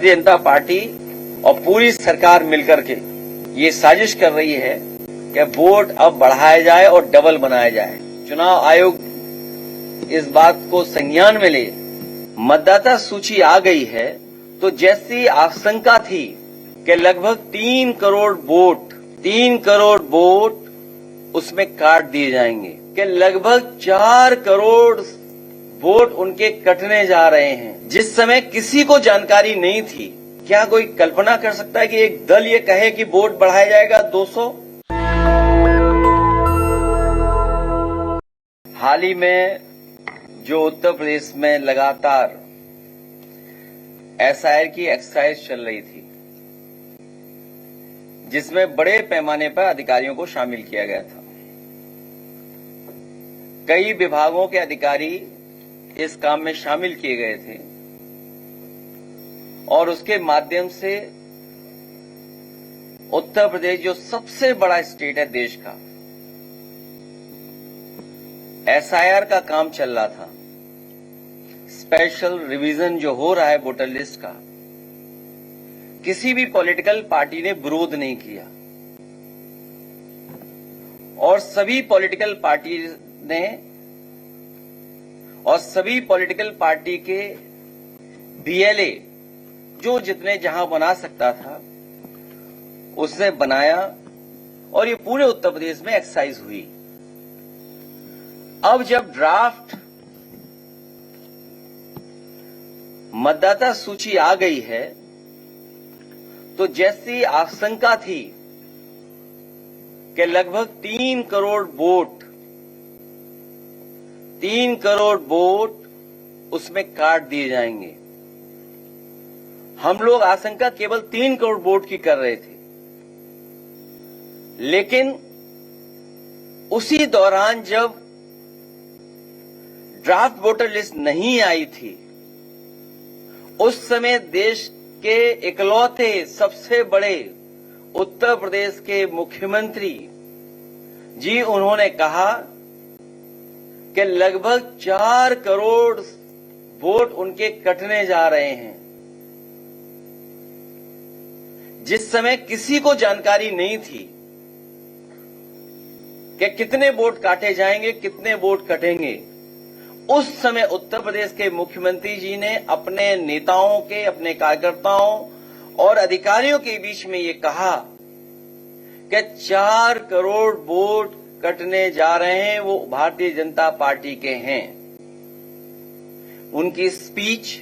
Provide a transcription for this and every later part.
Bharatiya Janata party और पूरी सरकार मिलकर के ये साजिश कर रही है कि वोट अब बढ़ाया जाए और डबल बनाया जाए। चुनाव आयोग इस बात को संज्ञान में ले, मतदाता सूची आ गई है तो जैसी आशंका थी कि लगभग 3 करोड़ वोट उसमें काट दिए जाएंगे, कि लगभग 4 करोड़ वोट उनके कटने जा रहे हैं, जिस समय किसी को जानकारी नहीं थी। क्या कोई कल्पना कर सकता है कि एक दल ये कहे कि वोट बढ़ाया जाएगा 200? हाल ही में जो उत्तर प्रदेश में लगातार एसआईआर की एक्सरसाइज चल रही थी, जिसमें बड़े पैमाने पर अधिकारियों को शामिल किया गया था। कई विभागों के अधिकारी इस काम में शामिल किए गए थे और उसके माध्यम से उत्तर प्रदेश, जो सबसे बड़ा स्टेट है देश का, एसआईआर का काम चल रहा था। स्पेशल रिवीजन जो हो रहा है वोटर लिस्ट का, किसी भी पॉलिटिकल पार्टी ने विरोध नहीं किया और सभी पॉलिटिकल पार्टी के बीएलए जो जितने जहां बना सकता था उसने बनाया और ये पूरे उत्तर प्रदेश में एक्सरसाइज हुई। अब जब ड्राफ्ट मतदाता सूची आ गई है तो जैसी आशंका थी कि लगभग 3 करोड़ वोट उसमें काट दिए जाएंगे। हम लोग आशंका केवल 3 करोड़ वोट की कर रहे थे, लेकिन उसी दौरान जब ड्राफ्ट वोटर लिस्ट नहीं आई थी, उस समय देश के इकलौते सबसे बड़े उत्तर प्रदेश के मुख्यमंत्री जी, उन्होंने कहा कि लगभग 4 करोड़ वोट उनके कटने जा रहे हैं, जिस समय किसी को जानकारी नहीं थी कि कितने वोट काटे जाएंगे, कितने वोट कटेंगे। उस समय उत्तर प्रदेश के मुख्यमंत्री जी ने अपने नेताओं के, अपने कार्यकर्ताओं और अधिकारियों के बीच में ये कहा कि 4 करोड़ वोट कटने जा रहे हैं, वो भारतीय जनता पार्टी के हैं। उनकी स्पीच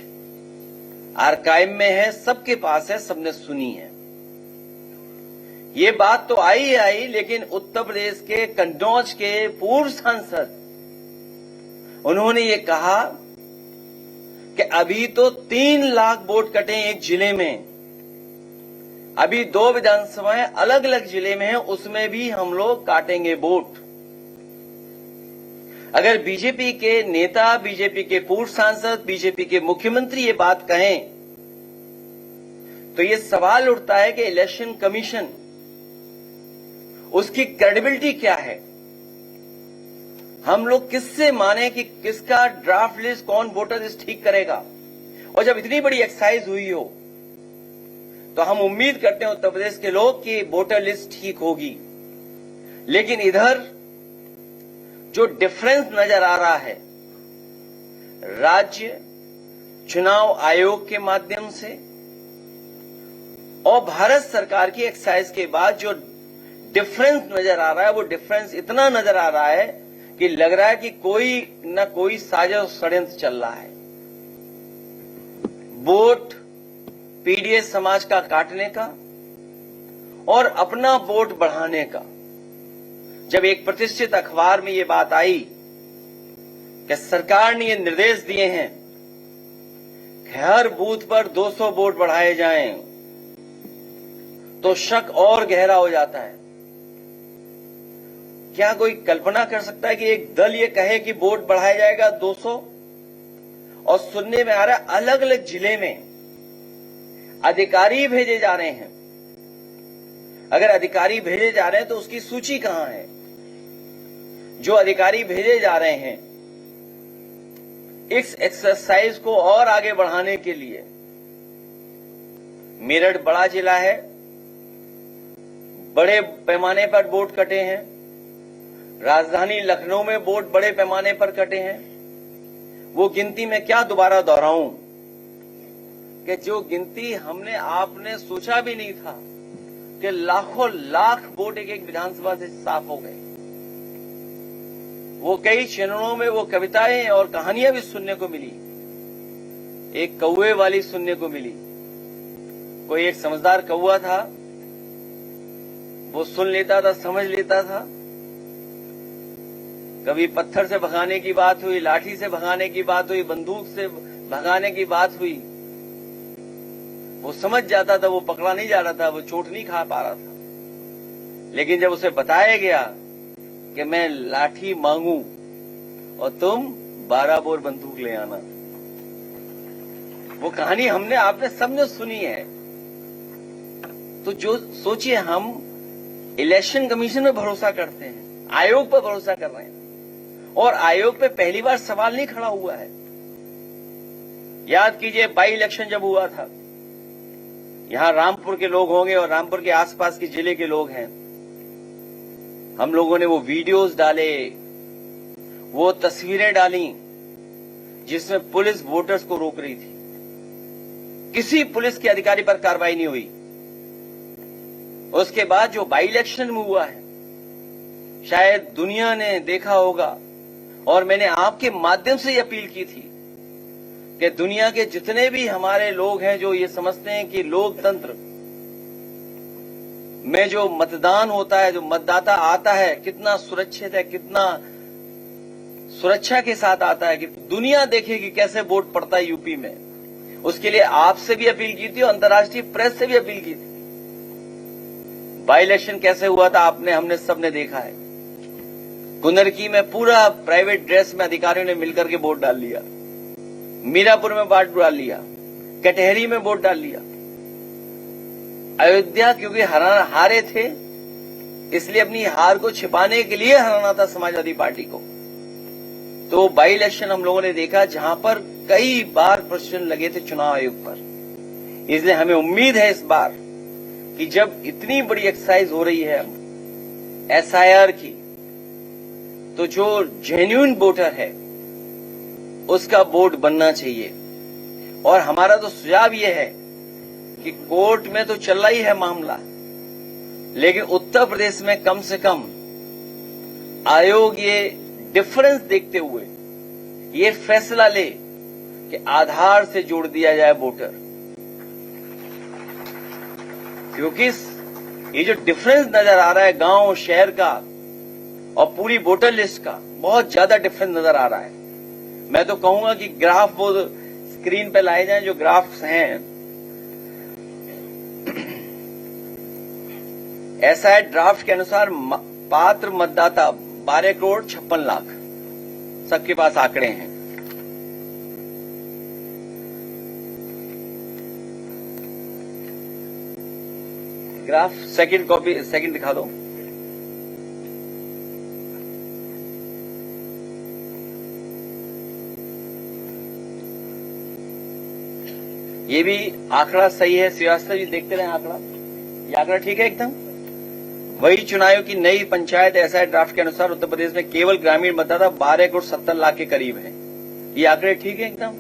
आर्काइव में है, सबके पास है, सबने सुनी है। ये बात तो आई, लेकिन उत्तर प्रदेश के कन्नौज के पूर्व सांसद, उन्होंने ये कहा कि अभी तो 3 लाख वोट कटे एक जिले में, अभी 2 विधानसभाएं अलग अलग जिले में हैं, उसमें भी हम लोग काटेंगे वोट। अगर बीजेपी के नेता, बीजेपी के पूर्व सांसद, बीजेपी के मुख्यमंत्री ये बात कहें तो ये सवाल उठता है कि इलेक्शन कमीशन, उसकी क्रेडिबिलिटी क्या है? हम लोग किससे माने कि किसका ड्राफ्ट लिस्ट, कौन वोटर लिस्ट ठीक करेगा? और जब इतनी बड़ी एक्सरसाइज हुई हो तो हम उम्मीद करते हैं उत्तर प्रदेश के लोग कि वोटर लिस्ट ठीक होगी। लेकिन इधर जो डिफरेंस नजर आ रहा है, राज्य चुनाव आयोग के माध्यम से और भारत सरकार की एक्सरसाइज के बाद जो डिफरेंस नजर आ रहा है, वो डिफरेंस इतना नजर आ रहा है कि लग रहा है कि कोई न कोई साजिश षड्यंत्र चल रहा है। वोट पीडीएस समाज का काटने का और अपना वोट बढ़ाने का। जब एक प्रतिष्ठित अखबार में ये बात आई कि सरकार ने ये निर्देश दिए हैं कि हर बूथ पर 200 वोट बढ़ाए जाएं, तो शक और गहरा हो जाता है। क्या कोई कल्पना कर सकता है कि एक दल ये कहे कि वोट बढ़ाया जाएगा 200? और सुनने में आ रहा है अलग अलग जिले में अधिकारी भेजे जा रहे हैं। अगर अधिकारी भेजे जा रहे हैं तो उसकी सूची कहां है? जो अधिकारी भेजे जा रहे हैं इस एक्सरसाइज को और आगे बढ़ाने के लिए मेरठ बड़ा जिला है, बड़े पैमाने पर वोट कटे हैं। राजधानी लखनऊ में वोट बड़े पैमाने पर कटे हैं। वो गिनती मैं क्या दोबारा दोहराऊं कि जो गिनती हमने आपने सोचा भी नहीं था कि लाखों लाख वोट एक एक विधानसभा से साफ हो गए। वो कई चरणों में वो कविताएं और कहानियां भी सुनने को मिली। एक कौवे वाली सुनने को मिली। कोई एक समझदार कौवा था, वो सुन लेता था, समझ लेता था। कभी पत्थर से भगाने की बात हुई, लाठी से भगाने की बात हुई, बंदूक से भगाने की बात हुई, वो समझ जाता था। वो पकड़ा नहीं जा रहा था, वो चोट नहीं खा पा रहा था। लेकिन जब उसे बताया गया कि मैं लाठी मांगू और तुम 12 बोर बंदूक ले आना, वो कहानी हमने आपने सबने सुनी है। तो जो सोचिए, हम इलेक्शन कमीशन में भरोसा करते हैं, आयोग पर भरोसा कर रहे हैं, और आयोग पे पहली बार सवाल नहीं खड़ा हुआ है। याद कीजिए, बाई इलेक्शन जब हुआ था, यहां रामपुर के लोग होंगे और रामपुर के आसपास के जिले के लोग हैं, हम लोगों ने वो वीडियोस डाले, वो तस्वीरें डाली जिसमें पुलिस वोटर्स को रोक रही थी। किसी पुलिस के अधिकारी पर कार्रवाई नहीं हुई। उसके बाद जो बाई इलेक्शन में हुआ है, शायद दुनिया ने देखा होगा, और मैंने आपके माध्यम से ये अपील की थी कि दुनिया के जितने भी हमारे लोग हैं जो ये समझते हैं कि लोकतंत्र में जो मतदान होता है, जो मतदाता आता है, कितना सुरक्षित है, कितना सुरक्षा के साथ आता है, कि दुनिया देखे कि कैसे वोट पड़ता है यूपी में। उसके लिए आपसे भी अपील की थी और अंतर्राष्ट्रीय प्रेस से भी अपील की थी। बाई इलेक्शन कैसे हुआ था आपने, हमने सबने देखा है। कुंदरकी में पूरा प्राइवेट ड्रेस में अधिकारियों ने मिलकर के वोट डाल लिया, मीरापुर में वोट डाल लिया, कटहरी में वोट डाल लिया। अयोध्या क्योंकि हारे थे, इसलिए अपनी हार को छिपाने के लिए हराना था समाजवादी पार्टी को। तो बाई इलेक्शन हम लोगों ने देखा जहां पर कई बार प्रश्न लगे थे चुनाव आयोग पर। इसलिए हमें उम्मीद है इस बार कि जब इतनी बड़ी एक्सरसाइज हो रही है एसआईआर की, तो जो जेन्युइन वोटर है उसका वोट बनना चाहिए। और हमारा तो सुझाव यह है कि कोर्ट में तो चल रहा ही है मामला, लेकिन उत्तर प्रदेश में कम से कम आयोग ये डिफरेंस देखते हुए ये फैसला ले कि आधार से जोड़ दिया जाए वोटर। क्योंकि ये जो डिफरेंस नजर आ रहा है गांव शहर का और पूरी वोटर लिस्ट का, बहुत ज्यादा डिफरेंस नजर आ रहा है। मैं तो कहूंगा कि ग्राफ वो स्क्रीन पे लाए जाएं, जो ग्राफ्स हैं। ऐसा ड्राफ्ट के अनुसार पात्र मतदाता 12 करोड़ 56 लाख, सबके पास आंकड़े हैं। ग्राफ सेकंड कॉपी, सेकंड दिखा दो। ये भी आंकड़ा सही है, श्रीवास्तव जी देखते रहे आंकड़ा, ये आंकड़ा ठीक है एकदम। वही चुनाव आयोग की नई पंचायत एसआई ड्राफ्ट के अनुसार उत्तर प्रदेश में केवल ग्रामीण मतदाता 12 करोड़ 70 लाख के करीब है। ये आंकड़े ठीक है एकदम।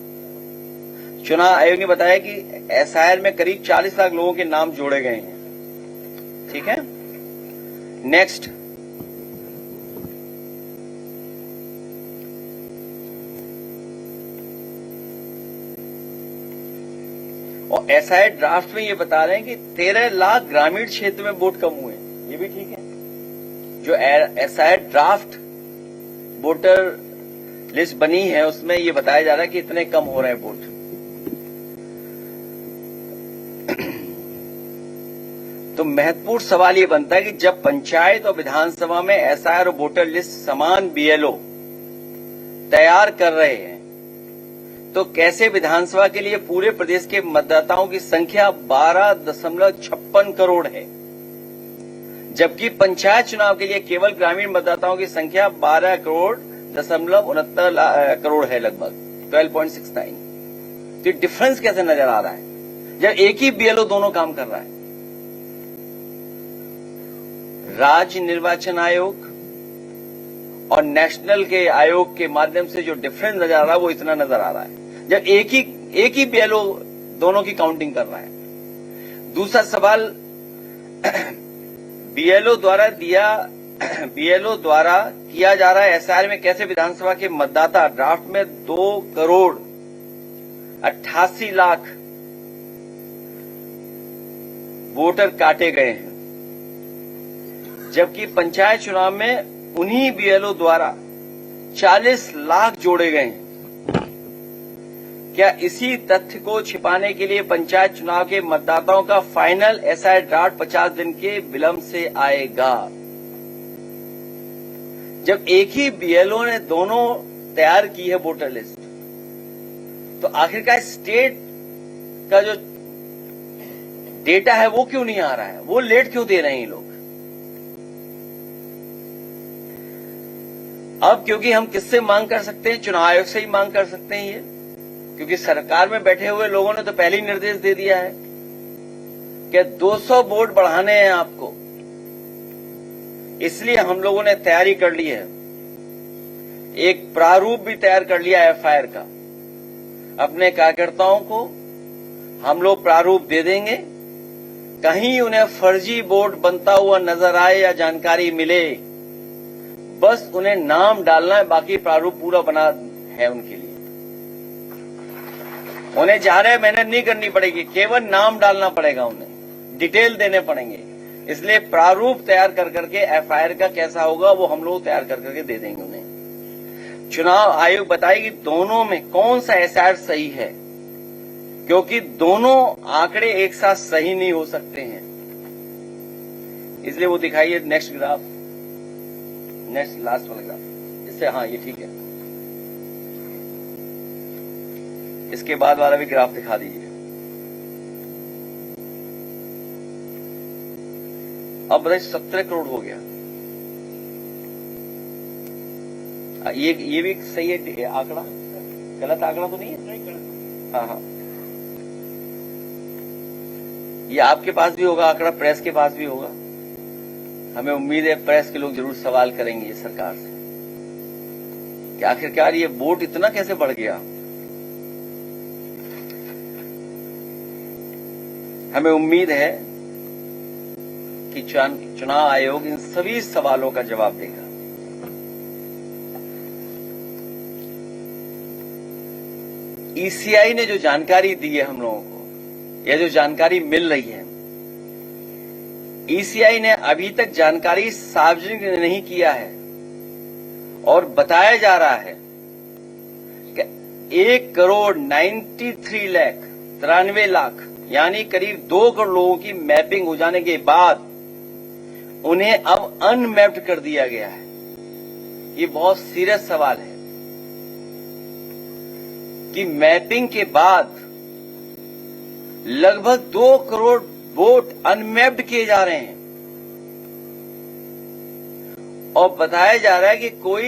चुनाव आयोग ने बताया कि एसआईआर में करीब 40 लाख लोगों के नाम जोड़े गए हैं। ठीक है, नेक्स्ट। और एसआईआर ड्राफ्ट में ये बता रहे हैं कि 13 लाख ग्रामीण क्षेत्र में वोट कम हुए, ये भी ठीक है। जो एसआईआर ड्राफ्ट वोटर लिस्ट बनी है उसमें ये बताया जा रहा है कि इतने कम हो रहे हैं वोट। तो महत्वपूर्ण सवाल ये बनता है कि जब पंचायत और विधानसभा में एसआईआर और वोटर लिस्ट समान बीएलओ तैयार कर रहे हैं, तो कैसे विधानसभा के लिए पूरे प्रदेश के मतदाताओं की संख्या 12.56 करोड़ है, जबकि पंचायत चुनाव के लिए केवल ग्रामीण मतदाताओं की संख्या 12 करोड़ 69 करोड़ है, लगभग 12.69। तो डिफरेंस कैसे नजर आ रहा है? जब एक ही बीएलओ दोनों काम कर रहा है। राज्य निर्वाचन आयोग और नेशनल के आयोग के माध्यम से जो डिफरेंस नजर आ रहा है वो इतना नजर आ रहा है, जब एक ही बीएलओ दोनों की काउंटिंग कर रहा है। दूसरा सवाल, बीएलओ द्वारा किया जा रहा है एसआईआर में कैसे विधानसभा के मतदाता ड्राफ्ट में 2,88,00,000 वोटर काटे गए हैं, जबकि पंचायत चुनाव में उन्हीं बीएलओ द्वारा 40 लाख जोड़े गए हैं। क्या इसी तथ्य को छिपाने के लिए पंचायत चुनाव के मतदाताओं का फाइनल एसआईआर ड्राफ्ट 50 दिन के विलंब से आएगा? जब एक ही बीएलओ ने दोनों तैयार की है वोटर लिस्ट, तो आखिरकार स्टेट का जो डेटा है वो क्यों नहीं आ रहा है? वो लेट क्यों दे रहे हैं लोग? अब क्योंकि हम किससे मांग कर सकते हैं? चुनाव आयोग से ही मांग कर सकते हैं ये, क्योंकि सरकार में बैठे हुए लोगों ने तो पहले ही निर्देश दे दिया है कि 200 वोट बढ़ाने हैं आपको। इसलिए हम लोगों ने तैयारी कर ली है, एक प्रारूप भी तैयार कर लिया एफआईआर का। अपने कार्यकर्ताओं को हम लोग प्रारूप दे देंगे, कहीं उन्हें फर्जी वोट बनता हुआ नजर आए या जानकारी मिले, बस उन्हें नाम डालना है, बाकी प्रारूप पूरा बना है उनके लिए। उन्हें ज्यादा मेहनत नहीं करनी पड़ेगी, केवल नाम डालना पड़ेगा, उन्हें डिटेल देने पड़ेंगे। इसलिए प्रारूप तैयार कर करके एफआईआर का कैसा होगा वो हम लोग तैयार कर करके दे देंगे उन्हें। चुनाव आयोग बताएगी दोनों में कौन सा एसआईआर सही है, क्योंकि दोनों आंकड़े एक साथ सही नहीं हो सकते हैं। इसलिए वो दिखाइए नेक्स्ट ग्राफ, नेक्स्ट लास्ट वाला ग्राफ। इससे हाँ ये ठीक है, इसके बाद वाला भी ग्राफ दिखा दीजिए। अब बताइए 17 करोड़ हो गया। ये भी सही है आंकड़ा, गलत आंकड़ा तो नहीं है? हाँ हाँ, ये आपके पास भी होगा आंकड़ा, प्रेस के पास भी होगा। हमें उम्मीद है प्रेस के लोग जरूर सवाल करेंगे सरकार से कि आखिरकार ये वोट इतना कैसे बढ़ गया। हमें उम्मीद है कि चुनाव आयोग इन सभी सवालों का जवाब देगा। ईसीआई ने जो जानकारी दी है हम लोगों को, या जो जानकारी मिल रही है, ईसीआई ने अभी तक जानकारी सार्वजनिक नहीं किया है और बताया जा रहा है कि 1,93,93,00,000 यानी करीब 2 करोड़ लोगों की मैपिंग हो जाने के बाद उन्हें अब अनमैप्ड कर दिया गया है। ये बहुत सीरियस सवाल है कि मैपिंग के बाद लगभग 2 करोड़ वोट अनमैप्ड किए जा रहे हैं और बताया जा रहा है कि कोई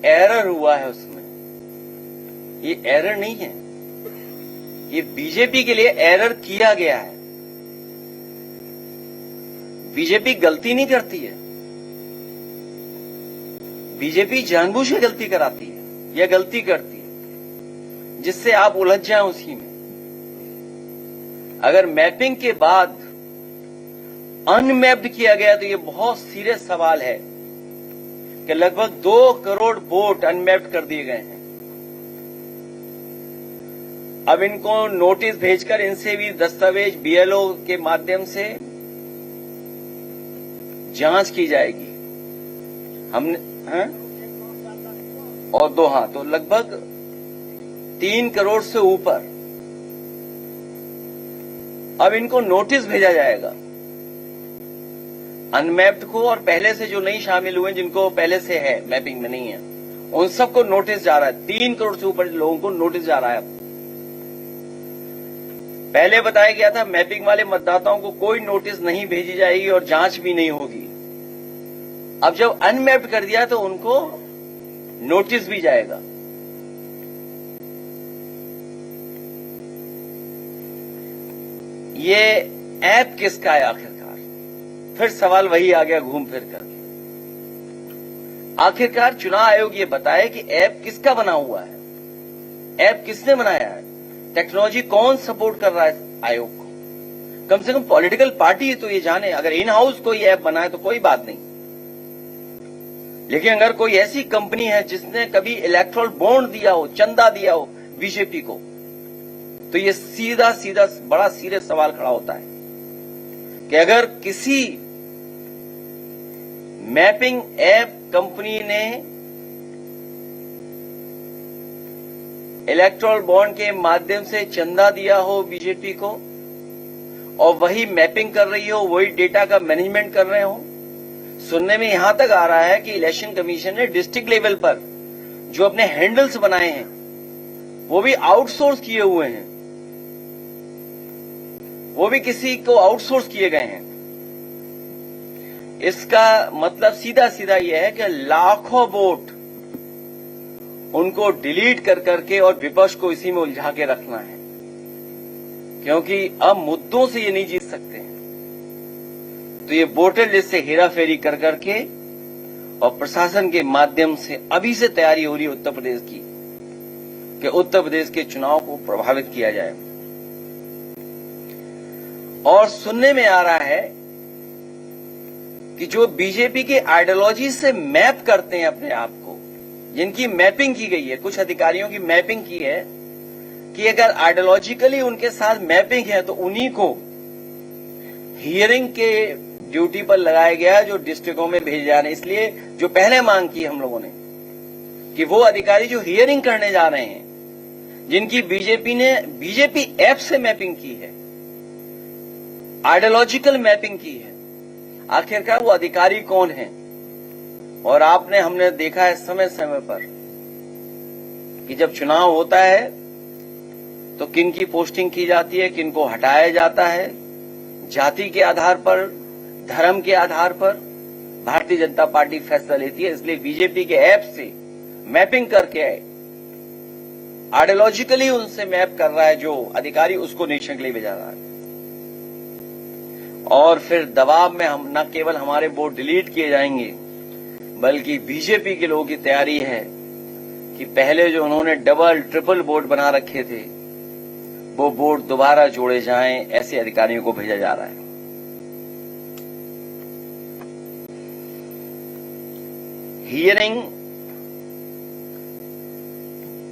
एरर हुआ है उसमें। ये एरर नहीं है, ये बीजेपी के लिए एरर किया गया है। बीजेपी गलती नहीं करती है, बीजेपी जानबूझ के गलती कराती है या गलती करती है जिससे आप उलझ जाएं उसी में। अगर मैपिंग के बाद अनमैप्ड किया गया तो ये बहुत सीरियस सवाल है कि लगभग 2 करोड़ वोट अनमैप्ड कर दिए गए हैं। अब इनको नोटिस भेजकर इनसे भी दस्तावेज बीएलओ के माध्यम से जांच की जाएगी। हमने और 2 तो लगभग 3 करोड़ से ऊपर अब इनको नोटिस भेजा जाएगा अनमैप्ड को, और पहले से जो नहीं शामिल हुए जिनको पहले से है मैपिंग में नहीं है उन सबको नोटिस जा रहा है। 3 करोड़ से ऊपर लोगों को नोटिस जा रहा है। पहले बताया गया था मैपिंग वाले मतदाताओं को कोई नोटिस नहीं भेजी जाएगी और जांच भी नहीं होगी। अब जब अनमैप्ड कर दिया तो उनको नोटिस भी जाएगा। ये ऐप किसका है आखिरकार? फिर सवाल वही आ गया घूम फिर कर। आखिरकार चुनाव आयोग ये बताए कि ऐप किसका बना हुआ है, ऐप किसने बनाया है, टेक्नोलॉजी कौन सपोर्ट कर रहा है आयोग को? कम से कम पॉलिटिकल पार्टी तो ये जाने। अगर इन हाउस कोई ऐप बनाए तो कोई बात नहीं, लेकिन अगर कोई ऐसी कंपनी है जिसने कभी इलेक्ट्रल बॉन्ड दिया हो, चंदा दिया हो बीजेपी को, तो ये सीधा सीधा बड़ा सीरियस सवाल खड़ा होता है कि अगर किसी मैपिंग ऐप कंपनी ने इलेक्ट्रल बॉन्ड के माध्यम से चंदा दिया हो बीजेपी को और वही मैपिंग कर रही हो, वही डेटा का मैनेजमेंट कर रहे हो, सुनने में यहां तक आ रहा है कि इलेक्शन कमीशन ने डिस्ट्रिक्ट लेवल पर जो अपने हैंडल्स बनाए हैं वो भी आउटसोर्स किए हुए हैं, वो भी किसी को आउटसोर्स किए गए हैं। इसका मतलब सीधा सीधा यह है कि लाखों वोट उनको डिलीट कर करके और विपक्ष को इसी में उलझा के रखना है, क्योंकि अब मुद्दों से ये नहीं जीत सकते हैं। तो ये वोटर लिस्ट से हेराफेरी कर करके और प्रशासन के माध्यम से अभी से तैयारी हो रही है उत्तर प्रदेश की कि उत्तर प्रदेश के चुनाव को प्रभावित किया जाए। और सुनने में आ रहा है कि जो बीजेपी के आइडियोलॉजी से मैप करते हैं अपने आप को, जिनकी मैपिंग की गई है, कुछ अधिकारियों की मैपिंग की है कि अगर आइडियोलॉजिकली उनके साथ मैपिंग है तो उन्हीं को हियरिंग के ड्यूटी पर लगाया गया है, जो डिस्ट्रिक्टों में भेजे जा रहे हैं। इसलिए जो पहले मांग की हम लोगों ने कि वो अधिकारी जो हियरिंग करने जा रहे हैं, जिनकी बीजेपी ऐप से मैपिंग की है, आइडियोलॉजिकल मैपिंग की है, आखिरकार वो अधिकारी कौन है? और हमने देखा है समय समय पर कि जब चुनाव होता है तो किन की पोस्टिंग की जाती है, किन को हटाया जाता है, जाति के आधार पर, धर्म के आधार पर भारतीय जनता पार्टी फैसला लेती है। इसलिए बीजेपी के ऐप से मैपिंग करके आइडियोलॉजिकली उनसे मैप कर रहा है जो अधिकारी, उसको निरीक्षण के लिए भेजा रहा है। और फिर दबाव में हम न केवल हमारे वोट डिलीट किए जाएंगे, बल्कि बीजेपी के लोगों की तैयारी है कि पहले जो उन्होंने डबल ट्रिपल वोट बना रखे थे वो वोट दोबारा जोड़े जाएं, ऐसे अधिकारियों को भेजा जा रहा है। हियरिंग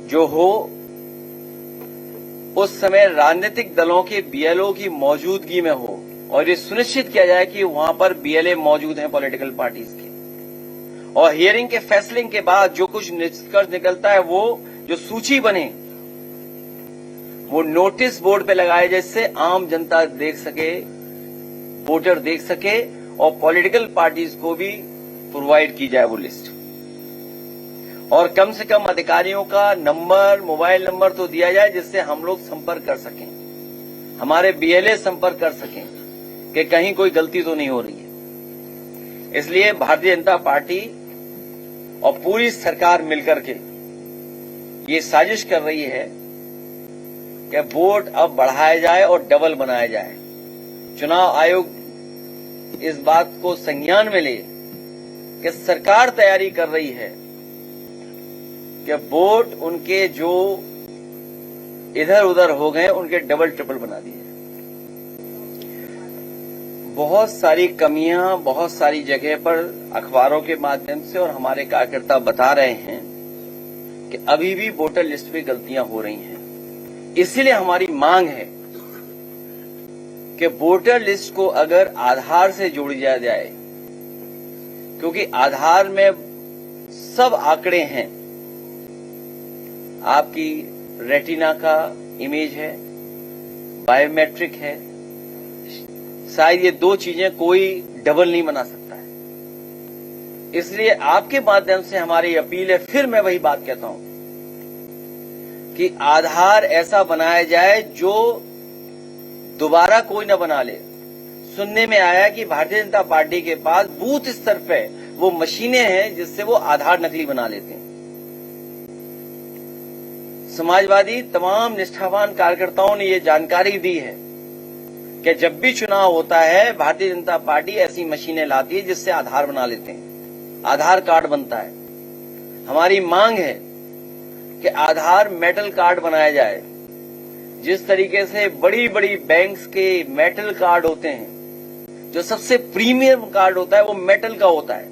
जो हो उस समय राजनीतिक दलों के बीएलओ की मौजूदगी में हो और ये सुनिश्चित किया जाए कि वहां पर बीएलए मौजूद हैं पॉलिटिकल पार्टीज के। और हियरिंग के फैसले के बाद जो कुछ निष्कर्ष निकलता है वो जो सूची बने वो नोटिस बोर्ड पे लगाए, जिससे आम जनता देख सके, वोटर देख सके और पॉलिटिकल पार्टीज को भी प्रोवाइड की जाए वो लिस्ट। और कम से कम अधिकारियों का नंबर, मोबाइल नंबर तो दिया जाए जिससे हम लोग संपर्क कर सकें, हमारे बीएलए संपर्क कर सकें कि कहीं कोई गलती तो नहीं हो रही है। इसलिए भारतीय जनता पार्टी और पूरी सरकार मिलकर के ये साजिश कर रही है कि वोट अब बढ़ाया जाए और डबल बनाया जाए। चुनाव आयोग इस बात को संज्ञान में ले कि सरकार तैयारी कर रही है कि वोट उनके जो इधर उधर हो गए उनके डबल ट्रिपल बना दिए। बहुत सारी कमियां बहुत सारी जगह पर अखबारों के माध्यम से और हमारे कार्यकर्ता बता रहे हैं कि अभी भी वोटर लिस्ट में गलतियां हो रही हैं। इसीलिए हमारी मांग है कि वोटर लिस्ट को अगर आधार से जोड़ी जाए, क्योंकि आधार में सब आंकड़े हैं, आपकी रेटिना का इमेज है, बायोमेट्रिक है, शायद ये दो चीजें कोई डबल नहीं बना सकता है। इसलिए आपके माध्यम से हमारी अपील है, फिर मैं वही बात कहता हूं कि आधार ऐसा बनाया जाए जो दोबारा कोई न बना ले। सुनने में आया कि भारतीय जनता पार्टी के पास बूथ स्तर पे वो मशीनें हैं जिससे वो आधार नकली बना लेते हैं। समाजवादी तमाम निष्ठावान कार्यकर्ताओं ने ये जानकारी दी है कि जब भी चुनाव होता है भारतीय जनता पार्टी ऐसी मशीनें लाती है जिससे आधार बना लेते हैं, आधार कार्ड बनता है। हमारी मांग है कि आधार मेटल कार्ड बनाया जाए। जिस तरीके से बड़ी बड़ी बैंक्स के मेटल कार्ड होते हैं, जो सबसे प्रीमियम कार्ड होता है वो मेटल का होता है।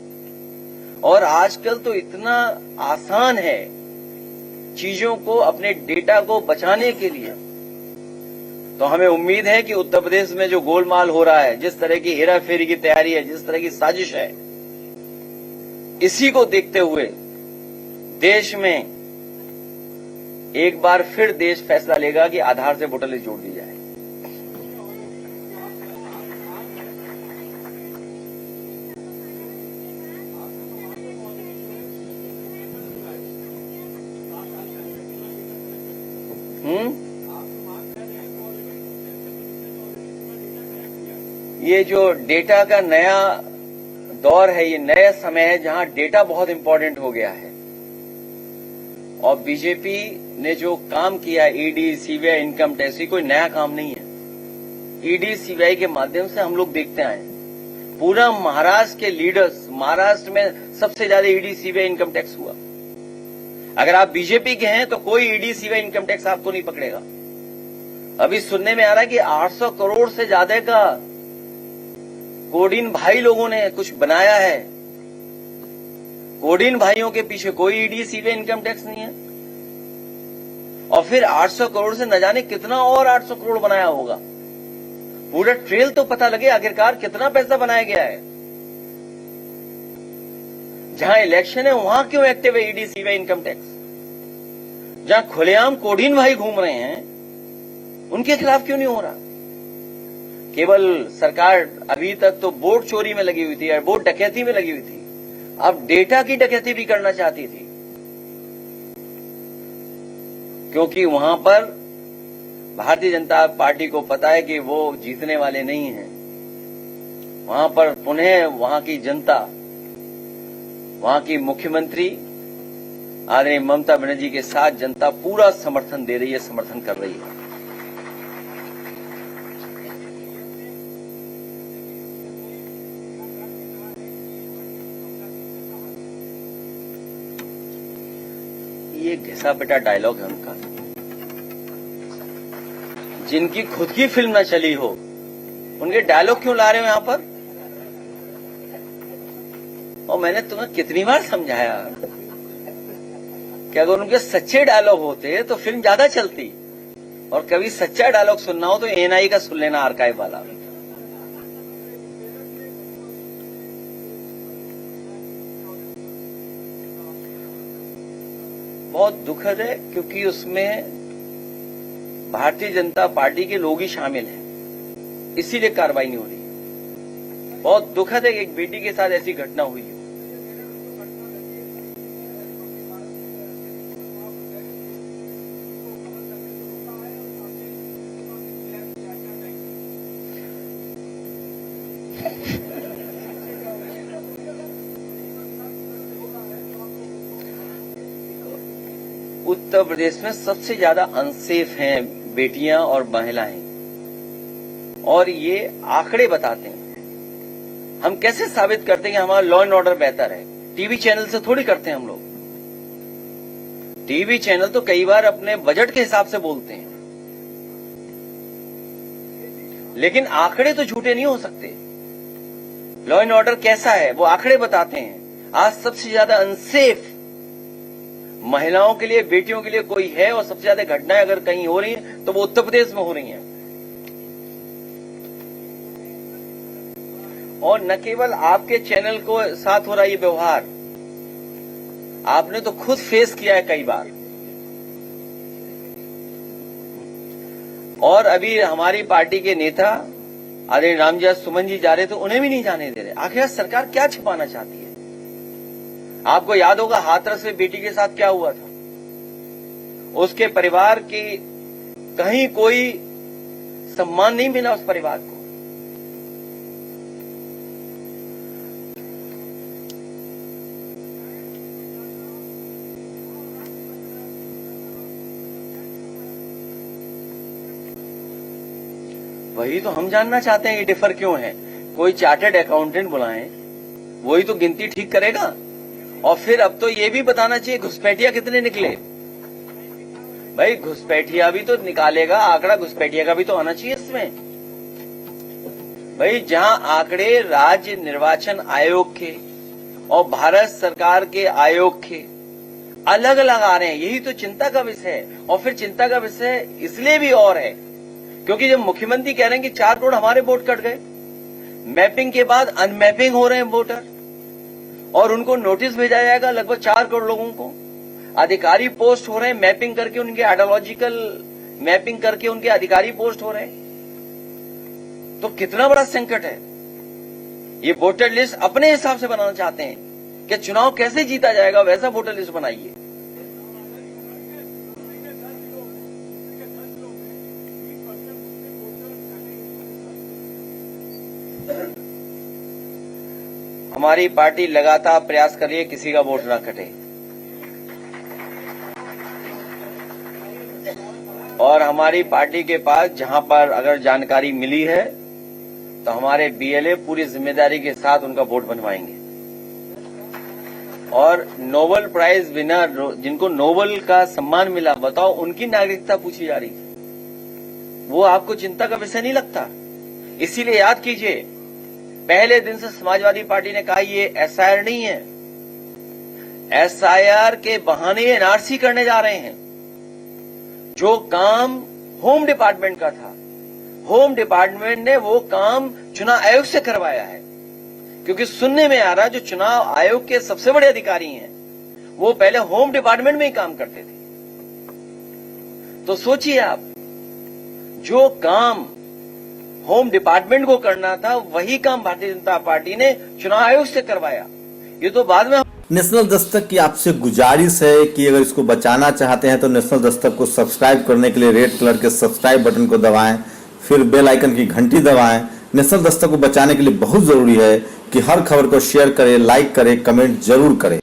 और आजकल तो इतना आसान है चीजों को, अपने डेटा को बचाने के लिए। तो हमें उम्मीद है कि उत्तर प्रदेश में जो गोलमाल हो रहा है, जिस तरह की हेराफेरी की तैयारी है, जिस तरह की साजिश है, इसी को देखते हुए देश में एक बार फिर देश फैसला लेगा कि आधार से वोटर लिस्ट जोड़ दी जाए। ये जो डेटा का नया दौर है, ये नया समय है जहां डेटा बहुत इंपॉर्टेंट हो गया है। और बीजेपी ने जो काम किया, ईडी, सीबीआई, इनकम टैक्स, कोई नया काम नहीं है। ईडी, सीबीआई के माध्यम से हम लोग देखते आए, पूरा महाराष्ट्र के लीडर्स, महाराष्ट्र में सबसे ज्यादा ईडी, सीबीआई, इनकम टैक्स हुआ। अगर आप बीजेपी के हैं तो कोई ईडी, सीबीआई, इनकम टैक्स आपको नहीं पकड़ेगा। अभी सुनने में आ रहा है कि 800 करोड़ से ज्यादा का कोडिन भाई लोगों ने कुछ बनाया है। कोडिन भाइयों के पीछे कोई ईडी, सीबीआई, इनकम टैक्स नहीं है। और फिर 800 करोड़ से न जाने कितना और 800 करोड़ बनाया होगा। पूरा ट्रेल तो पता लगे आखिरकार कितना पैसा बनाया गया है। जहां इलेक्शन है वहां क्यों एक्टिव है ईडी, सीबीआई, इनकम टैक्स? जहां खुलेआम कोडिन भाई घूम रहे हैं उनके खिलाफ क्यों नहीं हो रहा? केवल सरकार अभी तक तो वोट चोरी में लगी हुई थी, या वोट डकैती में लगी हुई थी, अब डेटा की डकैती भी करना चाहती थी। क्योंकि वहां पर भारतीय जनता पार्टी को पता है कि वो जीतने वाले नहीं हैं। वहां पर पुनः वहां की जनता, वहां की मुख्यमंत्री आदरणीय ममता बनर्जी के साथ जनता पूरा समर्थन दे रही है, समर्थन कर रही है। ये घिसा पिटा डायलॉग है उनका। जिनकी खुद की फिल्म न चली हो उनके डायलॉग क्यों ला रहे हो यहां पर? और मैंने तुम्हें कितनी बार समझाया कि अगर उनके सच्चे डायलॉग होते तो फिल्म ज्यादा चलती। और कभी सच्चा डायलॉग सुनना हो तो एएनआई का सुन लेना, आर्काइव वाला। बहुत दुखद है क्योंकि उसमें भारतीय जनता पार्टी के लोग ही शामिल हैं, इसीलिए कार्रवाई नहीं हो रही। बहुत दुखद है कि एक बेटी के साथ ऐसी घटना हुई है। उत्तर प्रदेश में सबसे ज्यादा अनसेफ हैं बेटियां और महिलाएं, और ये आंकड़े बताते हैं। हम कैसे साबित करते हैं कि हमारा लॉ एंड ऑर्डर बेहतर है? टीवी चैनल से थोड़ी करते हैं हम लोग। टीवी चैनल तो कई बार अपने बजट के हिसाब से बोलते हैं, लेकिन आंकड़े तो झूठे नहीं हो सकते। लॉ एंड ऑर्डर कैसा है वो आंकड़े बताते हैं। आज सबसे ज्यादा अनसेफ महिलाओं के लिए, बेटियों के लिए कोई है, और सबसे ज्यादा घटनाएं अगर कहीं हो रही हैं तो वो उत्तर प्रदेश में हो रही हैं। और न केवल आपके चैनल को साथ हो रहा ये व्यवहार, आपने तो खुद फेस किया है कई बार। और अभी हमारी पार्टी के नेता आदरणीय रामजय सुमन जी जा रहे थे, उन्हें भी नहीं जाने दे रहे। आखिर सरकार क्या छिपाना चाहती है? आपको याद होगा हाथरस में बेटी के साथ क्या हुआ था। उसके परिवार की कहीं कोई सम्मान नहीं मिला उस परिवार को। वही तो हम जानना चाहते हैं कि डिफर क्यों है। कोई चार्टर्ड अकाउंटेंट बुलाएं, वही तो गिनती ठीक करेगा। और फिर अब तो ये भी बताना चाहिए घुसपैठिया कितने निकले। भाई घुसपैठिया भी तो निकालेगा, आंकड़ा घुसपैठिया का भी तो आना चाहिए इसमें। भाई जहां आंकड़े राज्य निर्वाचन आयोग के और भारत सरकार के आयोग के अलग अलग आ रहे हैं, यही तो चिंता का विषय है। और फिर चिंता का विषय इसलिए भी और है क्योंकि जब मुख्यमंत्री कह रहे हैं कि 4 करोड़ हमारे वोट कट गए, मैपिंग के बाद अनमैपिंग हो रहे हैं वोटर और उनको नोटिस भेजा जाएगा लगभग 4 करोड़ लोगों को। अधिकारी पोस्ट हो रहे हैं, मैपिंग करके उनके आइडियोलॉजिकल मैपिंग करके उनके अधिकारी पोस्ट हो रहे हैं। तो कितना बड़ा संकट है। ये वोटर लिस्ट अपने हिसाब से बनाना चाहते हैं कि चुनाव कैसे जीता जाएगा, वैसा वोटर लिस्ट बनाइए। हमारी पार्टी लगातार प्रयास कर रही है किसी का वोट ना कटे, और हमारी पार्टी के पास जहां पर अगर जानकारी मिली है तो हमारे बीएलए पूरी जिम्मेदारी के साथ उनका वोट बनवाएंगे। और नोबेल प्राइज विनर जिनको नोबेल का सम्मान मिला, बताओ उनकी नागरिकता पूछी जा रही, वो आपको चिंता का विषय नहीं लगता? इसीलिए याद कीजिए, पहले दिन से समाजवादी पार्टी ने कहा ये एसआईआर नहीं है, एसआईआर के बहाने एनआरसी करने जा रहे हैं। जो काम होम डिपार्टमेंट का था, होम डिपार्टमेंट ने वो काम चुनाव आयोग से करवाया है, क्योंकि सुनने में आ रहा है जो चुनाव आयोग के सबसे बड़े अधिकारी हैं वो पहले होम डिपार्टमेंट में ही काम करते थे। तो सोचिए आप, जो काम होम डिपार्टमेंट को करना था वही काम भारतीय जनता पार्टी ने चुनाव आयोग से करवाया। ये तो बाद में। नेशनल दस्तक की आपसे गुजारिश है कि अगर इसको बचाना चाहते हैं तो नेशनल दस्तक को सब्सक्राइब करने के लिए रेड कलर के सब्सक्राइब बटन को दबाएं, फिर बेल आइकन की घंटी दबाएं। नेशनल दस्तक को बचाने के लिए बहुत जरूरी है कि हर खबर को शेयर करें, लाइक करें, कमेंट जरूर करें।